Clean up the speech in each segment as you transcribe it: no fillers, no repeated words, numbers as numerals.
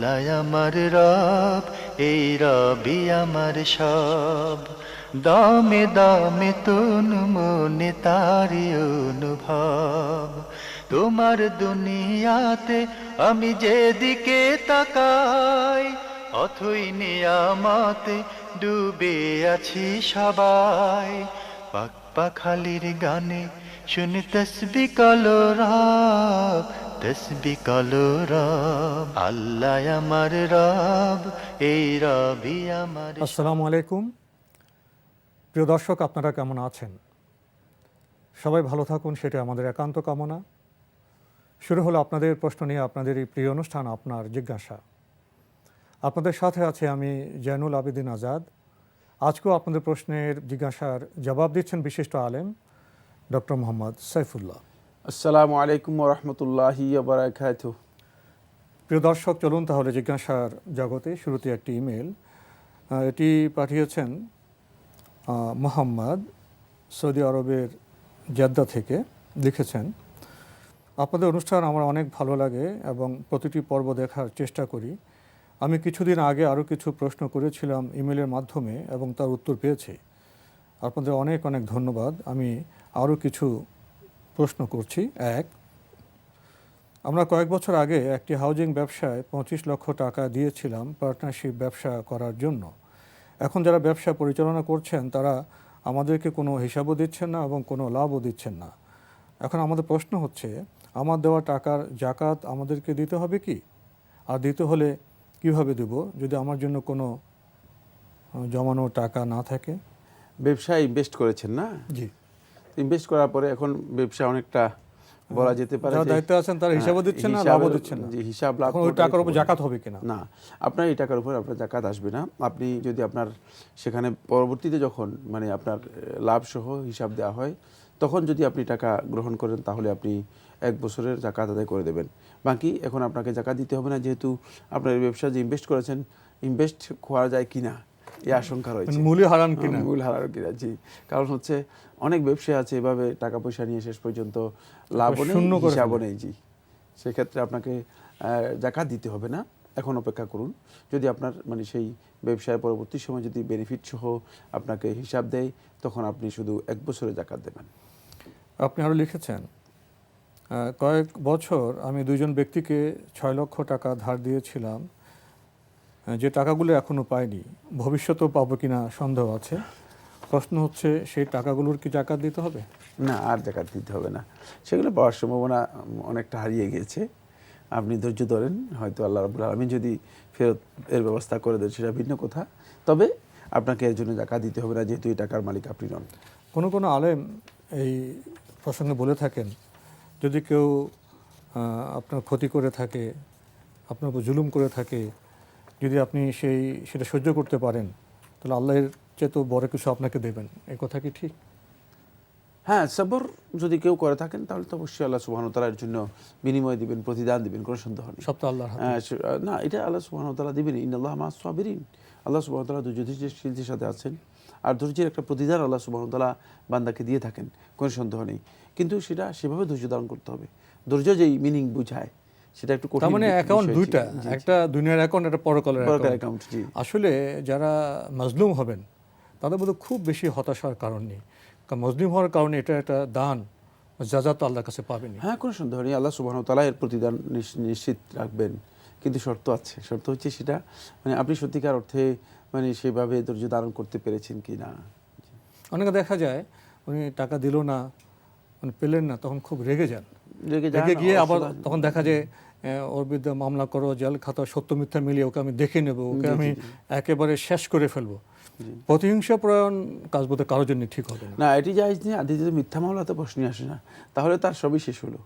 আল্লাহ আমার রব, এই রবি আমার সব। দামে দামে তন মনে তারি অনুভব। তোমার দুনিয়াতে আমি যেদিকে তাকাই, অথই নিয়ামতে ডুবে আছি সবাই। পাক পাখালির গানে শুনি তসবি কলো রব, তসবি কলো রব। আল্লাহ আমার রব, এই রবি আমার। আসসালামু আলাইকুম। প্রিয় দর্শক, আপনারা কেমন আছেন? সবাই ভালো থাকুন, সেটা আমাদের একান্ত কামনা। শুরু হলো আপনাদের প্রশ্ন নিয়ে আপনাদের এই প্রিয় অনুষ্ঠান আপনার জিজ্ঞাসা। আপনাদের সাথে আছে আমি জয়নুল আবেদিন আজাদ। আজকেও আপনাদের প্রশ্নের জিজ্ঞাসার জবাব দিচ্ছেন বিশিষ্ট আলেম ডক্টর মোহাম্মদ সাইফুল্লাহ। আসসালামু আলাইকুম ওয়া রাহমাতুল্লাহি ওয়া বারাকাতুহু। প্রিয় দর্শক, চলুন তাহলে জিজ্ঞাসার জগতে। শুরুতে একটি ইমেল, এটি পাঠিয়েছেন মোহাম্মদ, সৌদি আরবের জেদ্দা থেকে। লিখেছেন, আপনাদের অনুষ্ঠান আমার অনেক ভালো লাগে এবং প্রতিটি পর্ব দেখার চেষ্টা করি। আমি কিছুদিন আগে আরও কিছু প্রশ্ন করেছিলাম ইমেলের মাধ্যমে এবং তার উত্তর পেয়েছি। আপনাদের অনেক অনেক ধন্যবাদ। আমি আরও কিছু প্রশ্ন করছি। এক, আমরা কয়েক বছর আগে একটি হাউজিং ব্যবসায় 25 লক্ষ টাকা দিয়েছিলাম পার্টনারশিপ ব্যবসা করার জন্য। এখন যারা ব্যবসা পরিচালনা করছেন তারা আমাদেরকে কোনো হিসাবও দিচ্ছেন না এবং কোনো লাভও দিচ্ছেন না। এখন আমাদের প্রশ্ন হচ্ছে, আমার দেওয়া টাকার জাকাত আমাদেরকে দিতে হবে কি? আর দিতে হলে কিভাবে দেব যদি আমার জন্য কোনো জমানো টাকা না থাকে? ব্যবসায় ইনভেস্ট করেছেন না? জি। ইনভেস্ট করার পরে এখন ব্যবসা অনেকটা বলা যেতে পারে যারা দায়িত্বে আছেন তারা হিসাবও দিচ্ছেন না, লাভও দিচ্ছেন না। যে হিসাব লাভ, ওই টাকার উপর জাকাত হবে কিনা? না, আপনার এই টাকার উপর আপনার জাকাত আসবে না। আপনি যদি আপনার সেখানে পরবর্তীতে যখন মানে আপনার লাভ সহ হিসাব দেওয়া হয়, তখন যদি আপনি টাকা গ্রহণ করেন তাহলে আপনি 1 বছরের জাকাত আদায় করে দেবেন। বাকি এখন আপনাকে জাকাত দিতে হবে না, যেহেতু আপনার এই ব্যবসা যে ইনভেস্ট করেছেন, ইনভেস্ট করা যায় কিনা এই আশঙ্কা রয়েছে। মূল্য হারান কিনা? মূল হারার কিনা, জি। কারণ হচ্ছে অনেক ব্যবসায়ী আছে এভাবে টাকা পয়সা নিয়ে শেষ পর্যন্ত লাভও নেই, হিসাবও নেই, জি। সেক্ষেত্রে আপনাকে জাকাত দিতে হবে না, এখন অপেক্ষা করুন। যদি আপনার মানে সেই ব্যবসায় পরবর্তী সময় যদি বেনিফিট সহ আপনাকে হিসাব দেয়, তখন আপনি শুধু 1 বছরের জাকাত দেবেন। আপনি আরও লিখেছেন, কয়েক বছর আমি 2 জন ব্যক্তিকে 6 লক্ষ টাকা ধার দিয়েছিলাম, যে টাকাগুলো এখনও পাইনি। ভবিষ্যতেও পাবো কিনা সন্দেহ আছে। প্রশ্ন হচ্ছে, সেই টাকাগুলোর কি জাকাত দিতে হবে? না, আর জাকাত দিতে হবে না। সেগুলো পাওয়ার সম্ভাবনা অনেকটা হারিয়ে গিয়েছে। আপনি ধৈর্য ধরেন, হয়তো আল্লাহ রাব্বুল আলামিন যদি ফেরত এর ব্যবস্থা করে দেন সেটা ভিন্ন কথা। তবে আপনাকে এর জন্য জাকাত দিতে হবে না, যেহেতু এই টাকার মালিক আপনি নন। কোনো কোনো আলেম এই প্রসঙ্গে বলে থাকেন, যদি কেউ আপনার ক্ষতি করে থাকে, আপনার উপর জুলুম করে থাকে, যদি আপনি সেটা সহ্য করতে পারেন, তাহলে আল্লাহর চেয়ে তো বড় কিছু আপনাকে দেবেন। এই কথা কি ঠিক? হ্যাঁ, সবর যদি কেউ করে থাকেন তাহলে তো অবশ্যই আল্লাহ সুবহানাহু ওয়া তাআলার জন্য বিনিময় দিবেন, প্রতিদান দিবেন, কোনো সন্দেহ নেই। সব তো আল্লাহর হাতে। না, এটা আল্লাহ সুবহানাহু ওয়া তাআলা দিবেন। ইন্নাল্লাহা মা'আস সাবিরিন। আল্লাহ সুবহানাহু ওয়া তাআলা ধৈর্যশীলদের সাথে আছেন। আর ধৈর্যের একটা প্রতিদান আল্লাহ সুবহানাহু ওয়া তাআলা বান্দাকে দিয়ে থাকেন, কোনো সন্দেহ নেই। কিন্তু সেটা সেভাবে ধৈর্য ধারণ করতে হবে। ধৈর্য যেই মিনিং বুঝায় সেটা একটু কঠিন। তার মানে অ্যাকাউন্ট দুইটা, একটা দুনিয়ার অ্যাকাউন্ট, একটা পরকালের অ্যাকাউন্ট, জি। আসলে যারা মাজলুম হবেন তাদের মধ্যে খুব বেশি হতাশার কারণ নেই, কারণ মজলুম হওয়ার কারণে এটা একটা দান, জাযাত আল্লাহর কাছে পাবেনি। হ্যাঁ, কোনো সন্দেহ নেই, আল্লাহ সুবহানাহু ওয়া তাআলা এর প্রতিদান নিশ্চিত রাখবেন। কিন্তু শর্ত আছে। শর্ত হচ্ছে সেটা মানে আপনি সত্যিকার অর্থে মানে সেভাবে ধৈর্য ধারণ করতে পেরেছেন কি না। অনেকে দেখা যায় উনি টাকা দিল না, মানে পেলেন না, তখন খুব রেগে যান। রেগে গিয়ে আবার তখন দেখা যায় ওর বিরুদ্ধে মামলা করো, জেল খাতা, সত্য মিথ্যা মিলিয়ে ওকে আমি দেখে নেব, ওকে আমি একেবারে শেষ করে ফেলবো। প্রতিহিংসা প্রয়ণ কাজ বোধহয় কারোর জন্য ঠিক হবে না। না, এটি জায়েজ নেই। আর দ্বিতীয়ত মিথ্যা মামলাতে প্রশ্নই আসে না। তাহলে তার সবই শেষ হলো,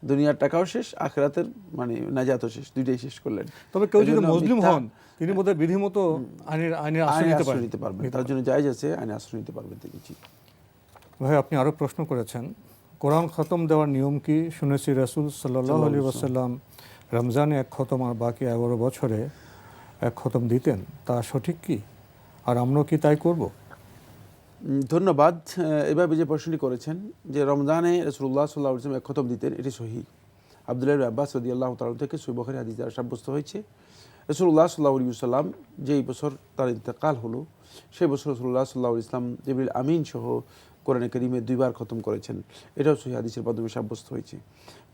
দুনিয়ার টাকাও শেষ, আখিরাতের মানে নাজাতও শেষ, দুইটাই শেষ করলেন। তবে কেউ যদি মুসলিম হন তিনি বোধহয় বিধিমতো আইনের আশ্রয় নিতে পারবেন, তার জন্য জায়েজ আছে, আইনে আশ্রয় নিতে পারবেন তিনি। ভাই, আপনি আরও প্রশ্ন করেছেন, কোরআন খতম দেওয়ার নিয়ম কি? শুনেছি রাসূল সাল্লাল্লাহু আলাইহি ওয়াসাল্লাম রমজানে 1 খতম আর বাকি 11 বছরে 1 খতম দিতেন, তা সঠিক কি? আর আমরাও কি তাই করব? ধন্যবাদ। এভাবে যে প্রশ্নটি করেছেন যে রমজানে রাসূলুল্লাহ সাল্লাল্লাহু আলাইহি ওয়াসাল্লাম 1 খতম দিতেন, এটি সহিহ। আব্দুল্লাহ ইবনে আব্বাস রাদিয়াল্লাহু তাআলা থেকে সহিহ বুখারী হাদিস দ্বারা সাব্যস্ত হয়েছে। রাসূলুল্লাহ সাল্লাল্লাহু আলাইহি ওয়াসাল্লাম যেই বছর তার ইন্তেকাল হলো সেই বছর রাসূলুল্লাহ সাল্লাল্লাহু আলাইহি ওয়াসাল্লাম জিবরিল আমিন সহ কোরআনে কারীমে 2 বার খতম করেছেন, এটাও সহিহ হাদিসের মাধ্যমে সাব্যস্ত হয়েছে।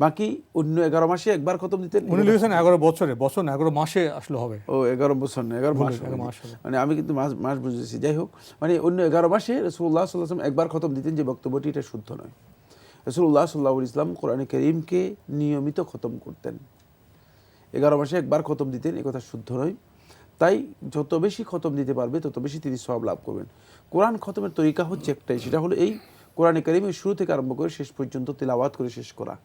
বাকি অন্য 11 মাসে একবার খতম দিতেন। উনি লিখেছেন 11 বছরে, বছর না 11 মাসে আসলে হবে। ও 11 বছর না, 11 মাস, 11 মাস হবে। মানে আমি কিন্তু মাস বুঝেছি। যাই হোক, মানে অন্য 11 মাসে রাসূলুল্লাহ সাল্লাল্লাহু আলাইহি ওয়াসাল্লাম একবার খতম দিতেন, যে বক্তব্যটি এটা শুদ্ধ নয়। রাসূলুল্লাহ সাল্লাল্লাহু আলাইহি ওয়াসাল্লাম কোরআনে কারীমকে নিয়মিত খতম করতেন, 11 মাসে একবার খতম দিতেন, এই কথা শুদ্ধ নয়। তাই যত বেশি খতম দিতে পারবে তত বেশি তিনি সওয়াব লাভ করবেন। কোরআন খতমের তরিকা হচ্ছে একটাই, সেটা হলো এই কোরআনে কারীমের শুরু থেকে আরম্ভ করে শেষ পর্যন্ত তিলাওয়াত করে শেষ করা।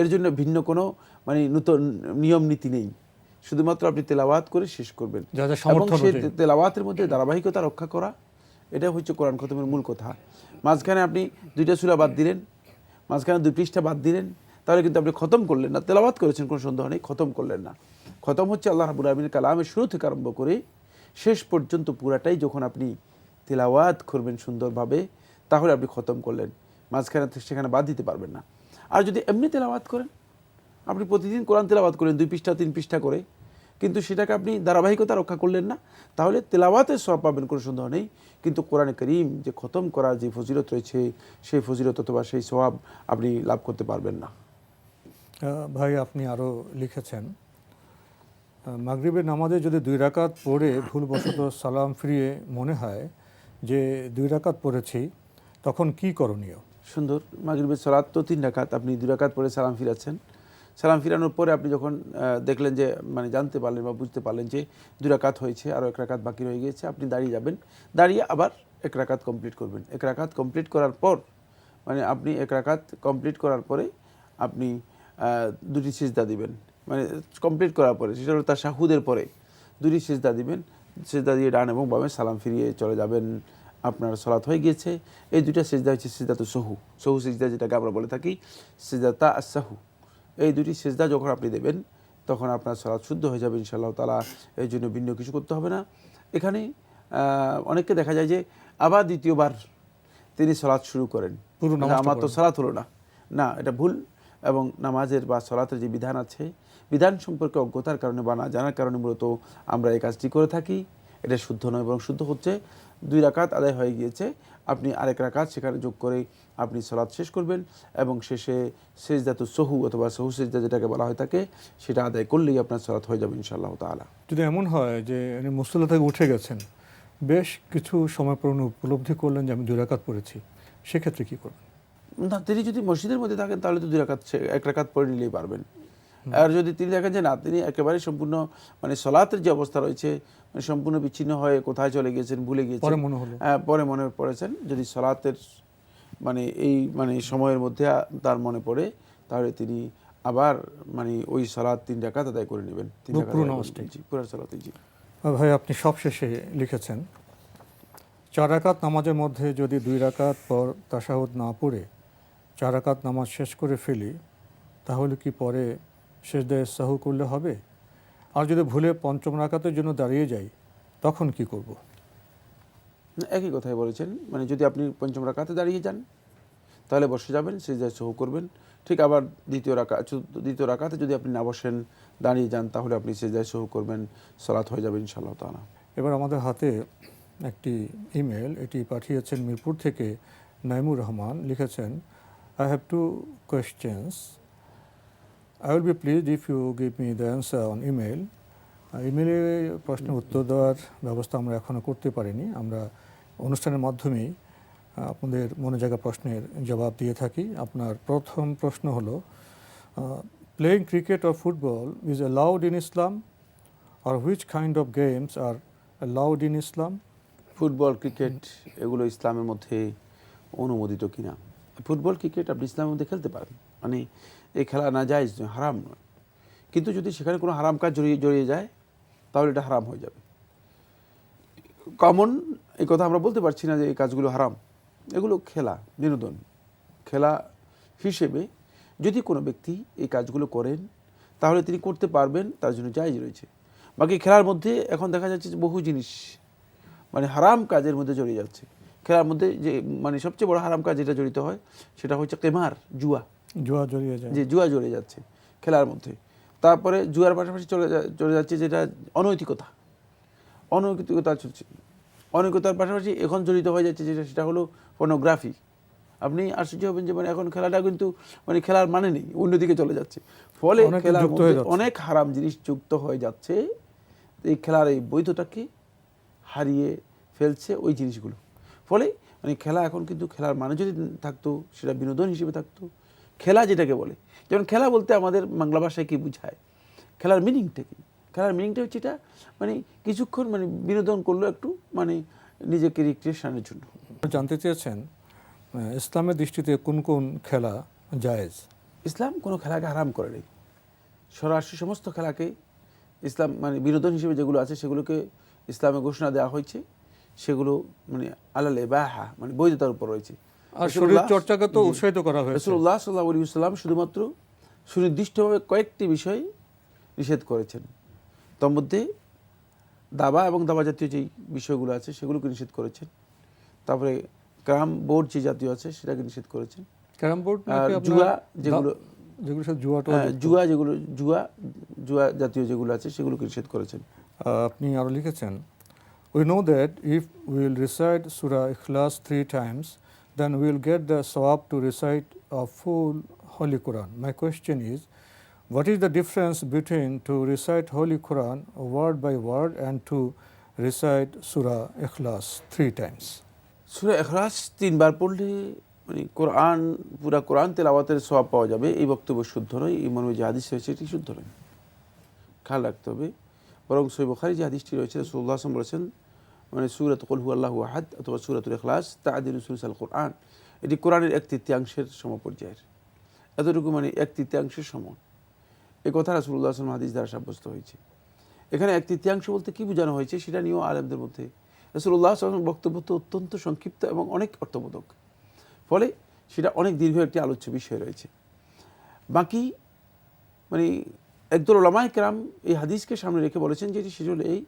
এর জন্য ভিন্ন কোনো মানে নতুন নিয়ম নীতি নেই, শুধুমাত্র আপনি তেলাওয়াত করে শেষ করবেন এবং সেই তেলাওয়াতের মধ্যে ধারাবাহিকতা রক্ষা করা, এটা হচ্ছে কোরআন খতমের মূল কথা। মাঝখানে আপনি 2টা সূরা বাদ দিলেন, মাঝখানে 2 পৃষ্ঠা বাদ দিলেন, তাহলে কিন্তু আপনি খতম করলেন না। তেলাওয়াত করেছেন কোনো সন্দেহ নেই, খতম করলেন না। খতম হচ্ছে আল্লাহ রাব্বুল আলামিনের কালামের শুরু থেকে আরম্ভ করে শেষ পর্যন্ত পুরাটাই যখন আপনি তেলাওয়াত করবেন সুন্দরভাবে, তাহলে আপনি খতম করলেন, মাঝখানে সেখানে বাদ দিতে পারবেন না। আর যদি এমনি তেলাওয়াত করেন, আপনি প্রতিদিন কোরআন তেলাওয়াত করেন 2 পৃষ্ঠা 3 পৃষ্ঠা করে, কিন্তু সেটাকে আপনি ধারাবাহিকতা রক্ষা করলেন না, তাহলে তেলাওয়াতের সওয়াব পাবেন, কোনো সন্দেহ নেই। কিন্তু কোরআনে কারীম যে খতম করার যে ফজিলত রয়েছে, সেই ফজিলত অথবা সেই সওয়াব আপনি লাভ করতে পারবেন না। ভাই আপনি আরও লিখেছেন, মাগরিবের নামাজে যদি 2 রাকাত পড়ে ভুলবশত সালাম ফিরিয়ে মনে হয় যে 2 রাকাত পড়েছি, তখন কি করণীয়? সুন্দর। মাগরিবের সালাত তো 3 রাকাত, আপনি 2 রাকাত পড়ে সালাম ফিরাচ্ছেন। সালাম ফিরানোর পরে আপনি যখন দেখলেন যে মানে জানতে পারলেন বা বুঝতে পারলেন যে 2 রাকাত হয়েছে, আরও 1 রাকাত বাকি রয়ে গিয়েছে, আপনি দাঁড়িয়ে যাবেন, দাঁড়িয়ে আবার 1 রাকাত কমপ্লিট করবেন। 1 রাকাত কমপ্লিট করার পর মানে আপনি 1 রাকাত কমপ্লিট করার পরে আপনি 2টি সিজদা দিবেন, মানে কমপ্লিট করার পরে, সেটা হলো তাশাহুদের পরে 2টি সিজদা দিবেন। সিজদা দিয়ে ডান এবং বামে সালাম ফিরিয়ে চলে যাবেন, আপনার সালাত হয়ে গিয়েছে। এই 2টা সিজদা হচ্ছে সিজদাতু সহু, সহু সিজদা যেটাকে আমরা বলে থাকি, সিজদাতা আস-সাহু। এই 2টি সিজদা যখন আপনি দেবেন তখন আপনার সালাত শুদ্ধ হয়ে যাবে ইনশাআল্লাহ তাআলা। এই জন্য ভিন্ন কিছু করতে হবে না। এখানে অনেককে দেখা যায় যে আবার দ্বিতীয়বার তিনি সালাত শুরু করেন, আমার তো সালাত হলো না, না, এটা ভুল। এবং নামাজের বা সালাতের যে বিধান আছে, বিধান সম্পর্কে অজ্ঞতার কারণে বা না জানার কারণে মূলত আমরা এই কাজটি করে থাকি। এটা শুদ্ধ নয়, বরং শুদ্ধ হচ্ছে 2 রাকাত আদায় হয়ে গিয়েছে, আপনি আরেক রাকাত সেখানে যোগ করে আপনি সালাত শেষ করবেন এবং শেষে সিজদাতু সহু অথবা সহু সিজদা যেটাকে বলা হয় থাকে, সেটা আদায় করলেই আপনার সালাত হয়ে যাবে ইনশাআল্লাহ তাআলা। যদি এমন হয় যে উনি মুসল্লা থেকে উঠে গেছেন, বেশ কিছু সময় পর উপলব্ধি করলেন যে আমি 2 রাকাত পড়েছি, সেক্ষেত্রে কী করবেন? না, তিনি যদি মসজিদের মধ্যে থাকেন তাহলে তো 2 রাকাত 1 রাকাত পড়ে নিলেই পারবেন। আর যদি তিনি দেখেন যে না, তিনি একেবারে সম্পূর্ণ মানে সালাতের যে অবস্থা রয়েছে, মানে সম্পূর্ণ বিচ্ছিন্ন হয়ে কোথায় চলে গিয়েছেন, ভুলে গিয়েছেন, পরে মনে পড়েছেন, যদি সালাতের মানে এই মানে সময়ের মধ্যে তার মনে পড়ে, তাহলে তিনি আবার মানে ওই সালাত 3 রাকাত আদায় করে নেবেন। 3 রাকাত পুরো সালাতেই। জি ভাই, আপনি সবশেষে লিখেছেন 4 রাকাত নামাজের মধ্যে যদি 2 রাকাত পর তাশাহুদ না পড়ে 4 রাকাত নামাজ শেষ করে ফেলি, তাহলে কি পরে সিজদায়ে সাহু করলে হবে? আর যদি ভুলে 5ম রাকাতের জন্য দাঁড়িয়ে যাই, তখন কি করব? একই কথাই বলেছেন, মানে যদি আপনি 5ম রাকাতে দাঁড়িয়ে যান তাহলে বসে যাবেন, সিজদায়ে সাহু করবেন। ঠিক আবার দ্বিতীয় রাকাতে যদি আপনি না বসেন, দাঁড়িয়ে যান, তাহলে আপনি সিজদায়ে সাহু করবেন, সালাত হয়ে যাবে ইনশাআল্লাহ তাআলা। এবার আমাদের হাতে একটি ইমেল, এটি পাঠিয়েছেন মিরপুর থেকে নাইমুর রহমান। লিখেছেন, I have 2 questions. I will be pleased if you give me the answer on email. ইমেলে প্রশ্নের উত্তর দেওয়ার ব্যবস্থা আমরা এখনও করতে পারিনি। আমরা অনুষ্ঠানের মাধ্যমেই আপনাদের মনে জায়গা প্রশ্নের জবাব দিয়ে থাকি। আপনার প্রথম প্রশ্ন হলো, playing cricket or football is allowed in Islam, or which kind of games are allowed in Islam? Football, cricket এগুলো ইসলামের মধ্যে অনুমোদিত কিনা? ফুটবল, ক্রিকেট আপনি ইসলামের মধ্যে খেলতে পারেন, মানে এই খেলা নাজায়েজ নয়, হারাম নয়। কিন্তু যদি সেখানে কোনো হারাম কাজ জড়িয়ে যায়, তাহলে এটা হারাম হয়ে যাবে। কমন এই কথা আমরা বলতে পারছি না যে এই কাজগুলো হারাম, এগুলো খেলা, বিনোদন খেলা হিসেবে যদি কোনো ব্যক্তি এই কাজগুলো করেন, তাহলে তিনি করতে পারবেন, তার জন্য জায়েজ রয়েছে। বাকি খেলার মধ্যে এখন দেখা যাচ্ছে যে বহু জিনিস মানে হারাম কাজের মধ্যে জড়িয়ে যাচ্ছে। খেলার মধ্যে যে মানে সবচেয়ে বড় হারাম কাজ যেটা জড়িত হয়, সেটা হচ্ছে কেমার, জুয়া জড়িয়ে যায়, যে জুয়া জড়িয়ে যাচ্ছে খেলার মধ্যে। তারপরে জুয়ার পাশাপাশি চলে যাচ্ছে যেটা অনৈতিকতা চলছে। অনৈতিকতার পাশাপাশি এখন জড়িত হয়ে যাচ্ছে সেটা হলো পর্নোগ্রাফি। আপনি আশ্চর্য হবেন যে মানে এখন খেলাটা কিন্তু মানে খেলার মানে নেই, অন্যদিকে চলে যাচ্ছে। ফলে খেলার মধ্যে অনেক হারাম জিনিস যুক্ত হয়ে যাচ্ছে। এই খেলার এই বৈধতাকে হারিয়ে ফেলছে ওই জিনিসগুলো। ফলে মানে খেলা এখন কিন্তু খেলার মানে যদি থাকতো সেটা বিনোদন হিসেবে থাকতো। খেলা যেটাকে বলে, যেমন খেলা বলতে আমাদের বাংলা ভাষায় কি বোঝায়, খেলার মিনিংটা কি? খেলার মিনিংটা হচ্ছে এটা মানে কিছুক্ষণ মানে বিনোদন করলো একটু, মানে নিজেকে রিক্রিয়েশনের জন্য। জানতে চেয়েছেন ইসলামের দৃষ্টিতে কোন কোন খেলা জায়েজ? ইসলাম কোনো খেলাকে হারাম করে নেই। সরাসরি সমস্ত খেলাকে ইসলাম মানে বিনোদন হিসেবে যেগুলো আছে সেগুলোকে ইসলামে ঘোষণা দেওয়া হয়েছে, সেগুলো মানে আলাল ইবাহা মানে বৈধতার উপর রয়েছে। আর শরীর চর্চাকে তো উৎসাহিত করা হয়েছে। রাসূলুল্লাহ সাল্লাল্লাহু আলাইহি ওয়াসাল্লাম শুধুমাত্র সুনির্দিষ্টভাবে কয়েকটি বিষয় নিষেধ করেছেন। তার মধ্যে দাবা এবং দাবা জাতীয় যেই বিষয়গুলো আছে সেগুলোকে নিষেধ করেছেন। তারপরে ক্যারাম বোর্ড যে জাতীয় আছে সেটাকে নিষেধ করেছেন। ক্যারাম বোর্ড, জুয়া যেগুলো জুয়া জাতীয় যেগুলো আছে সেগুলোকে নিষেধ করেছেন। আপনি আরো লিখেছেন, we know that if we will recite Surah Ikhlas 3 times, then we will get the sawab to recite a full Holy Quran. My question is, what is the difference between to recite Holy Quran word by word and to recite Surah Ikhlas 3 times? সূরা ইখলাস 3 বার পড়লে মানে পুরা কোরআন তেলাওয়াতের সওয়াব পাওয়া যাবে, এই বক্তব্য শুদ্ধ নয়। এই মর্মে যে হাদিস রয়েছে এটি শুদ্ধ নয়, খেয়াল রাখতে হবে। বরং সহিহ বুখারী যে হাদিসটি রয়েছে রাসূলুল্লাহ সাল্লাল্লাহু আলাইহি ওয়াসাল্লাম বলেছেন মানে সূরাত কুল হুয়াল্লাহু আহাদ অথবা সূরাতুল ইখলাস তা'দিলু সুলুসাল কোরআন, এটি কোরআনের 1/3 সমপর্যায়ের, এতটুকু মানে 1/3 সমান। এই কথা রাসূলুল্লাহ সাল্লাল্লাহু আলাইহি ওয়াসাল্লাম হাদিস দ্বারা সাব্যস্ত হয়েছে। এখানে 1/3 বলতে কি বোঝানো হয়েছে সেটা নিয়েও আলেমদের মধ্যে রাসূলুল্লাহ সাল্লাল্লাহু আলাইহি ওয়াসাল্লাম বক্তব্য তো অত্যন্ত সংক্ষিপ্ত এবং অনেক অর্থবোধক, ফলে সেটা অনেক দীর্ঘ একটি আলোচ্য বিষয় রয়েছে। বাকি মানে একদল উলামায়ে কেরাম এই হাদিসকে সামনে রেখে বলেছেন যে সেটা হলো এই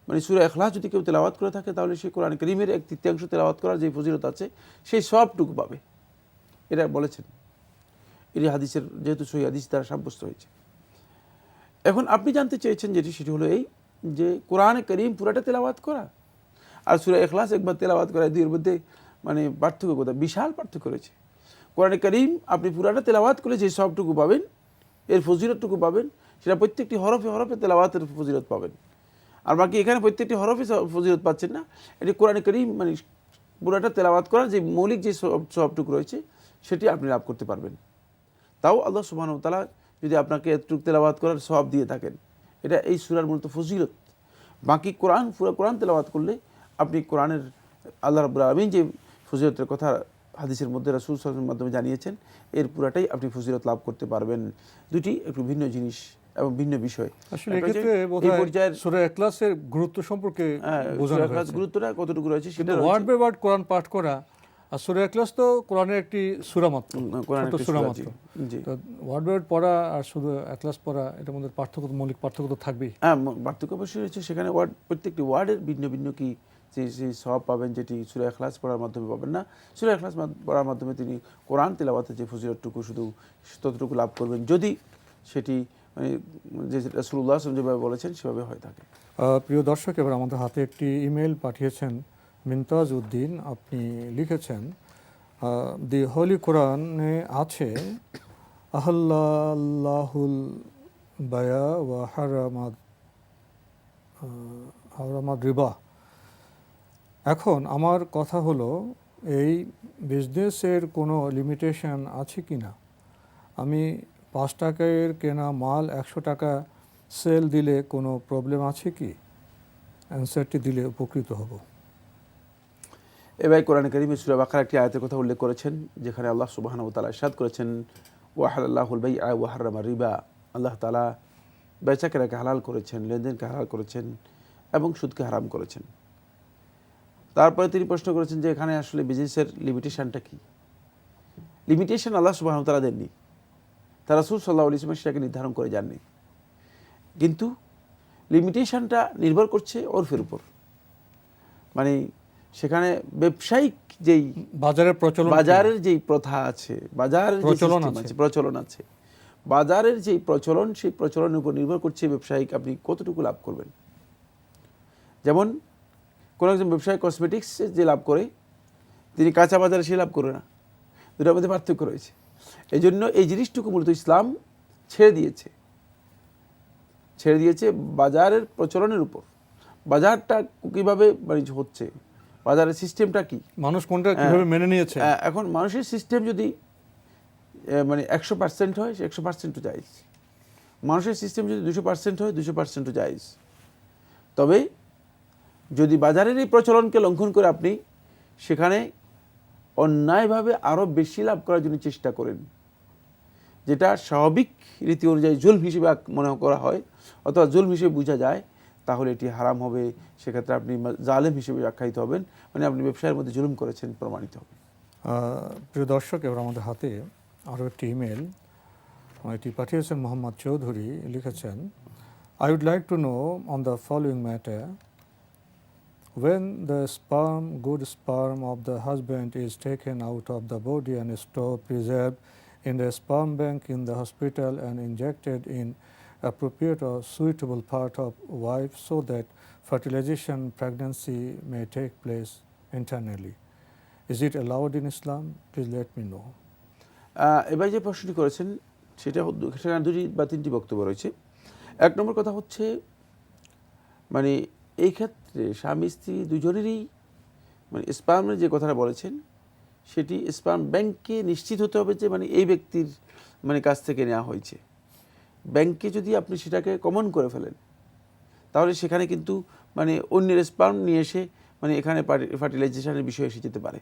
মানে সূরা ইখলাস যদি কেউ তেলাওয়াত করে থাকে তাহলে সে কোরআন কারীমের 1/3 তেলাওয়াত করার যে ফজিলত আছে সেই সবটুকু পাবে, এটা বলেছেন। এই হাদিসের যেহেতু সহিহ হাদিস দ্বারা সাব্যস্ত হয়েছে। এখন আপনি জানতে চেয়েছেন যেটি সেটি হলো এই যে কোরআন কারীম পুরাটা তেলাওয়াত করা আর সূরা ইখলাস একবার তেলাওয়াত করা, দুইয়ের মধ্যে মানে পার্থক্য কোথায়? বিশাল পার্থক্য রয়েছে। কোরআন কারীম আপনি পুরাটা তেলাওয়াত করে যে সবটুকু পাবেন, এর ফজিলতটুকু পাবেন, সেটা প্রত্যেকটি হরফে হরফে তেলাওয়াতের ফজিলত পাবেন। আর বাকি এখানে প্রত্যেকটি হরফে ফজিলত পাচ্ছেন না, এটি কোরআন কারীম মানে পুরাটা তেলাওয়াত করার যে মৌলিক যে সবটুকু রয়েছে সেটি আপনি লাভ করতে পারবেন। তাও আল্লাহ সুবহানাহু ওয়া তাআলা যদি আপনাকে এতটুকু তেলাওয়াত করার সওয়াব দিয়ে থাকেন, এটা এই সূরার মূলত ফজিলত। বাকি পুরো কোরআন তেলাওয়াত করলে আপনি কোরআনের আল্লাহ রাব্বুল আলামিন যে ফজিলতের কথা হাদিসের মধ্যে রাসূল সাল্লাল্লাহু আলাইহি ওয়াসাল্লামের মাধ্যমে জানিয়েছেন, এর পুরাটাই আপনি ফজিলত লাভ করতে পারবেন। দুটি একটু ভিন্ন জিনিস এবং ভিন্ন বিষয়। আসলে এক্ষেত্রে বোধহয় সূরা ইখলাসের গুরুত্ব সম্পর্কে বোঝানো হয়েছে। গুরুত্বটা কতটুকু রয়েছে সেটা ওয়ার্ড বাই ওয়ার্ড কোরআন পাঠ করা, আর সূরা ইখলাস তো কোরআনের একটি সূরা মাত্র, ছোট সূরা মাত্র। তো ওয়ার্ড বাই ওয়ার্ড পড়া আর শুধু ইখলাস পড়া, এটার মধ্যে মৌলিক পার্থক্য তো থাকবেই। হ্যাঁ, পার্থক্য অবশ্যই রয়েছে। সেখানে প্রত্যেকটি ওয়ার্ডের ভিন্ন ভিন্ন কি সেই সওয়াব পাবেন যেটি সূরা ইখলাস পড়ার মাধ্যমে পাবেন না। সূরা ইখলাস পড়ার মাধ্যমে তিনি কোরআন তেলাওয়াতের যে ফজিলতটুকু শুধু ততটুকু লাভ করবেন, যদি সেটি মানে যে রাসূলুল্লাহ সাল্লাল্লাহু আলাইহি ওয়াসাল্লাম যেভাবে বলেছেন সেভাবে হয়ে থাকে। প্রিয় দর্শক, এবার আমাদের হাতে একটি ইমেল পাঠিয়েছেন মিনতাজ উদ্দিন। আপনি লিখেছেন, দি হোলি কোরআনে আছে আহাল্লাহুল বায়া ওয়া হারামাদ রিবা। এখন আমার কথা হলো, এই বিজনেসের কোনো লিমিটেশন আছে কি না? আমি 5 টাকার কেনা মাল 100 টাকা সেল দিলে কোনো প্রবলেম আছে কি? অ্যান্সারটি দিলে উপকৃত হব। এবার কোরআন কারীমে সূরা বাকারার একটি আয়াতের কথা উল্লেখ করেছেন, যেখানে আল্লাহ সুবহানাহু ওয়া তাআলা ইরশাদ করেছেন, ওয়া হালাল্লাহুল বাই'a ওয়া হাররামা রিবা। আল্লাহ তাআলা বেচাকেনাকে হালাল করেছেন, লেনদেনকে হালাল করেছেন এবং সুদকে হারাম করেছেন। তারপরে তিনি প্রশ্ন করেছেন যে এখানে আসলে বিজনেসের লিমিটেশনটা কি? লিমিটেশন আল্লাহ সুবহানাহু ওয়া তাআলা দেননি, তার রাসূল সাল্লাল্লাহু আলাইহি ওয়াসাল্লাম সেটাকে নির্ধারণ করে যাননি। কিন্তু লিমিটেশনটা নির্ভর করছে ওরফের উপর, মানে সেখানে ব্যবসায়িক যেই বাজারের যেই প্রথা আছে, বাজারের প্রচলন আছে, বাজারের যে প্রচলন, সেই প্রচলনের উপর নির্ভর করছে ব্যবসায়িক আপনি কতটুকু লাভ করবেন। যেমন কোনো একজন ব্যবসায়ী কসমেটিক্সে যে লাভ করে, তিনি কাঁচা বাজারে সে লাভ করে না, দুটার মধ্যে পার্থক্য রয়েছে। এই জন্য এই জিনিসটুকু মূলত ইসলাম ছেড়ে দিয়েছে বাজারের প্রচলনের উপর। বাজারটা কীভাবে বাণিজ্য হচ্ছে, বাজারের সিস্টেমটা কি, মানুষ কোনটা কিভাবে মেনে নিয়েছে। এখন মানুষের সিস্টেম যদি মানে 100% হয়, সে 100% জায়েজ। মানুষের সিস্টেম যদি 200% হয়, 200% জায়েজ। তবে যদি বাজারের এই প্রচলনকে লঙ্ঘন করে আপনি সেখানে অন্যায়ভাবে আরও বেশি লাভ করার জন্য চেষ্টা করেন, যেটা স্বাভাবিক রীতি অনুযায়ী জুলম হিসেবে মনে করা হয় অথবা জুলম হিসেবে বোঝা যায়, তাহলে এটি হারাম হবে। সেক্ষেত্রে আপনি জালেম হিসেবে আখ্যায়িত হবেন, মানে আপনি ব্যবসায়ের মধ্যে জুলুম করেছেন প্রমাণিত হবে। প্রিয় দর্শক, এবার আমাদের হাতে আরও একটি ইমেল, এটি পাঠিয়েছেন মোহাম্মদ চৌধুরী। লিখেছেন, I would like to know on the following matter: when the good sperm of the husband is taken out of the body and stored, preserved in the sperm bank in the hospital and injected in appropriate or suitable part of wife so that fertilization pregnancy may take place internally, is it allowed in Islam? Please let me know. এবার যে প্রশ্নটি করেছেন সেখানে 2 বা 3টি বক্তব্য রয়েছে। 1 নম্বর কথা হচ্ছে, মানে এই ক্ষেত্রে স্বামী স্ত্রী দুজনেরই মানে স্পার্মের যে কথাটা বলেছেন সেটি স্পার্ম ব্যাংকে নিশ্চিত হতে হবে যে মানে এই ব্যক্তির মানে কাছ থেকে নেওয়া হয়েছে। ব্যাংকে যদি আপনি সেটাকে কমন করে ফেলেন, তাহলে সেখানে কিন্তু মানে অন্যের স্পার্ম নিয়ে এসে মানে এখানে ফার্টিলাইজেশনের বিষয় এসে যেতে পারে,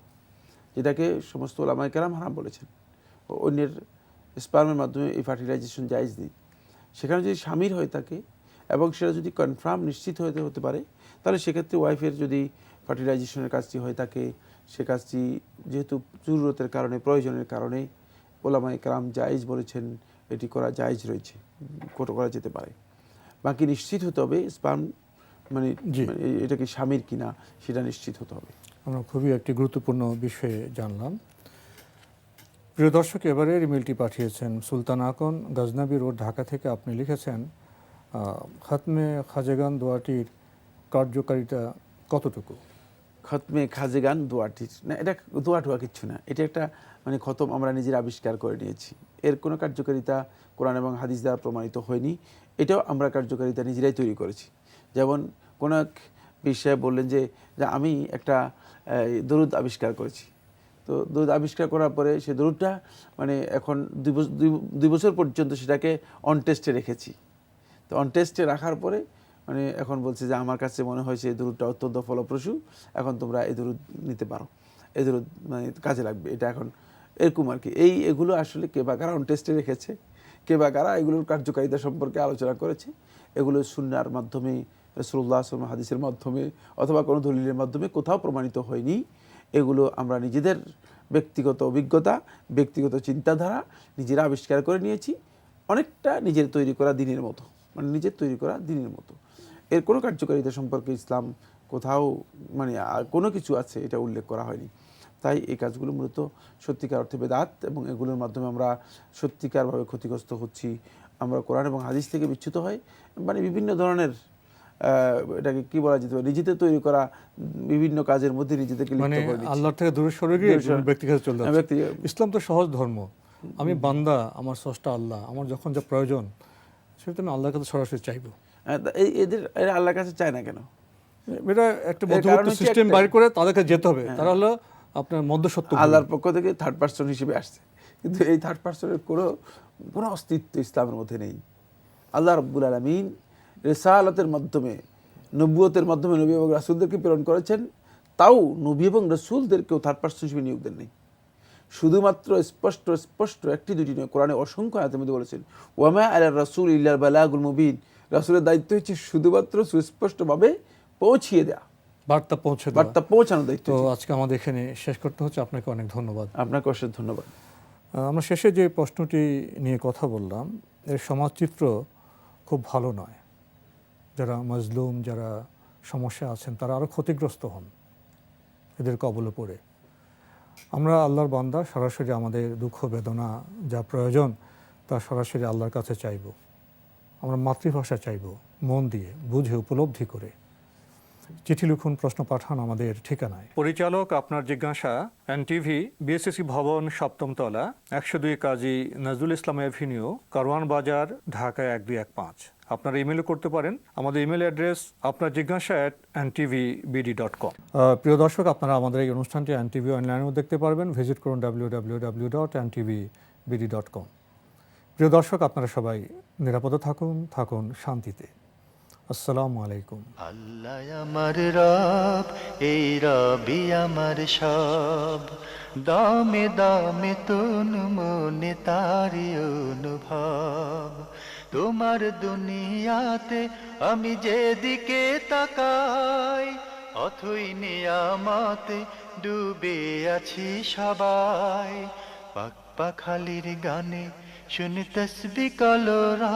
যেটাকে সমস্ত ওলামায়ে কেরাম হারাম বলেছেন। অন্যের স্পার্মের মাধ্যমে এই ফার্টিলাইজেশন জায়েজ নেই। সেখানে যদি স্বামীর হয়ে থাকে এবং সেটা যদি কনফার্ম নিশ্চিত হতে পারে, তাহলে সেক্ষেত্রে ওয়াইফের যদি ফার্টিলাইজেশনের কাজটি হয়ে থাকে, সে কাজটি যেহেতু জরুরতের কারণে, প্রয়োজনের কারণে ওলামায়ে কেরাম জায়েজ বলেছেন, এটি করা জায়েজ রয়েছে, করা যেতে পারে। বাকি নিশ্চিত হতে হবে স্পার্ম মানে এটা কি স্বামীর কিনা সেটা নিশ্চিত হতে হবে। আমরা খুবই একটি গুরুত্বপূর্ণ বিষয়ে জানলাম। প্রিয় দর্শক, এবারের ইমেলটি পাঠিয়েছেন সুলতান আকন, গজনবী রোড, ঢাকা থেকে। আপনি লিখেছেন, খতমে খাজেগান দোয়াটির কার্যকারিতা কতটুকু? খতমে খাজেগান দোয়াটির না, এটা দোয়া কিচ্ছু না, এটা একটা মানে খতম আমরা নিজের আবিষ্কার করে নিয়েছি। এর কোনো কার্যকারিতা কোরআন এবং হাদিস দ্বারা প্রমাণিত হয়নি, এটাও আমরা কার্যকারিতা নিজেরাই তৈরি করেছি। যেমন কোনো এক বিষয়ে বললেন যে আমি একটা দরুদ আবিষ্কার করেছি, তো দরুদ আবিষ্কার করার পরে সে দরুদটা মানে এখন 2 বছর পর্যন্ত সেটাকে অন টেস্টে রেখেছি। তো অন টেস্টে রাখার পরে মানে এখন বলছে যে আমার কাছে মনে হয়েছে এই দরুদটা অত্যন্ত ফলপ্রসূ, এখন তোমরা এই দরুদ নিতে পারো, এই দরুদ মানে কাজে লাগবে। এটা এখন এরকম আর কি। এগুলো আসলে কে বা কারা অন টেস্টে রেখেছে, কে বা কারা এগুলোর কার্যকারিতা সম্পর্কে আলোচনা করেছে, এগুলো সুন্নাহর মাধ্যমে, রাসূলুল্লাহ সাল্লাল্লাহু আলাইহি ওয়াসাল্লাম হাদিসের মাধ্যমে অথবা কোনো দলিলের মাধ্যমে কোথাও প্রমাণিত হয়নি। এগুলো আমরা নিজেদের ব্যক্তিগত অভিজ্ঞতা, ব্যক্তিগত চিন্তাধারা নিজেরা আবিষ্কার করে নিয়েছি, অনেকটা নিজের তৈরি করা দিনের মতো, মানে নিজের তৈরি করা দিনের মতো। এর কোনো কার্যকারিতা সম্পর্কে ইসলাম কোথাও মানে কোনো কিছু আছে এটা উল্লেখ করা হয়নি। তাই এই কাজগুলো মূলত সত্যিকার অর্থে বেদাত, এবং এগুলোর মাধ্যমে আমরা সত্যিকারভাবে ক্ষতিগ্রস্ত হচ্ছি। আমরা কোরআন এবং হাদিস থেকে বিচ্যুত হয়, মানে বিভিন্ন ধরনের এটাকে কি বলা যেতে পারে, নিজেদের তৈরি করা বিভিন্ন কাজের মধ্যে নিজেদেরকে লিপ্ত করে নিচ্ছি। আল্লাহ থেকে দূরে সরে গিয়ে ব্যক্তিগত চলে যাচ্ছে। ইসলাম তো সহজ ধর্ম, আমি বান্দা, আমার স্রষ্টা আল্লাহ, আমার যখন যা প্রয়োজন সেটা আমি আল্লাহর কাছে সরাসরি চাইবো। এরা আল্লাহর কাছে চায় না কেন? এটা একটা মধ্যবর্তী সিস্টেম বাইর করে তাদেরকে যেতে হবে, তারা হলো আপনার মধ্যস্বত্ব, আল্লাহর পক্ষ থেকে থার্ড পার্সন হিসেবে আসছে, কিন্তু এই থার্ড পার্সনের কোনো অস্তিত্ব ইসলামের মধ্যে নেই। আল্লাহ রাব্বুল আলামিন রিসালাতের মাধ্যমে, নবুয়তের মাধ্যমে নবী এবং রাসূলদেরকে প্রেরণ করেছেন, তাও নবী এবং রাসূলদেরকেও থার্ড পার্সন হিসেবে নিয়োগ দেন নেই। শুধুমাত্র স্পষ্ট 1-2টি নয়, কোরআনে অসংখ্য আয়াতের মধ্যে বলেছেন, ওয়ামা আলার রাসূল ইল্লাল বালাগুল মুবিন, রাসূলের দায়িত্ব হচ্ছে শুধুমাত্র সুস্পষ্টভাবে পৌঁছিয়ে দেয়া, বার্তা পৌঁছানোর দায়িত্ব। তো আজকে আমাদের এখানে শেষ করতে হচ্ছে। আপনাকে অনেক ধন্যবাদ। আপনাকে অশেষ ধন্যবাদ। আমরা শেষে যে প্রশ্নটি নিয়ে কথা বললাম, এর সমাজচিত্র খুব ভালো নয়। যারা মজলুম, যারা সমস্যা আছেন, তারা আরও ক্ষতিগ্রস্ত হন এদের কবলে পড়ে। আমরা আল্লাহর বান্দা, সরাসরি আমাদের দুঃখ বেদনা যা প্রয়োজন তা সরাসরি আল্লাহর কাছে চাইব, আমরা মাতৃভাষা চাইব, মন দিয়ে বুঝে উপলব্ধি করে। চিঠি লিখুন, প্রশ্ন পাঠান আমাদের ঠিকানায়। পরিচালক আপনার জিজ্ঞাসা, এনটিভি, বিএসসি ভবন, 7ম তলা, 102 কাজী নজরুল ইসলাম এভিনিউ, কারওয়ান বাজার, ঢাকা 1215। আপনারা ইমেলও করতে পারেন। আমাদের ইমেল অ্যাড্রেস আপনার জিজ্ঞাসা @ntvbd.com। প্রিয় দর্শক, আপনারা আমাদের এই অনুষ্ঠানটি এনটিভি অনলাইনেও দেখতে পারবেন। ভিজিট করুন www.ntvbd.com। প্রিয় দর্শক, আপনারা সবাই নিরাপদে থাকুন শান্তিতে। আসসালামু আলাইকুম। আল্লাহ আমার রব, এই রবি আমার সব, দামে দামে তন মনে তারি অনুভব। তোমার দুনিয়াতে আমি যেদিকে তাকাই, অথই নিয়ামতে ডুবে আছি সবাই। পাক পাখালির গানে শুনি তসবিহ কলরা।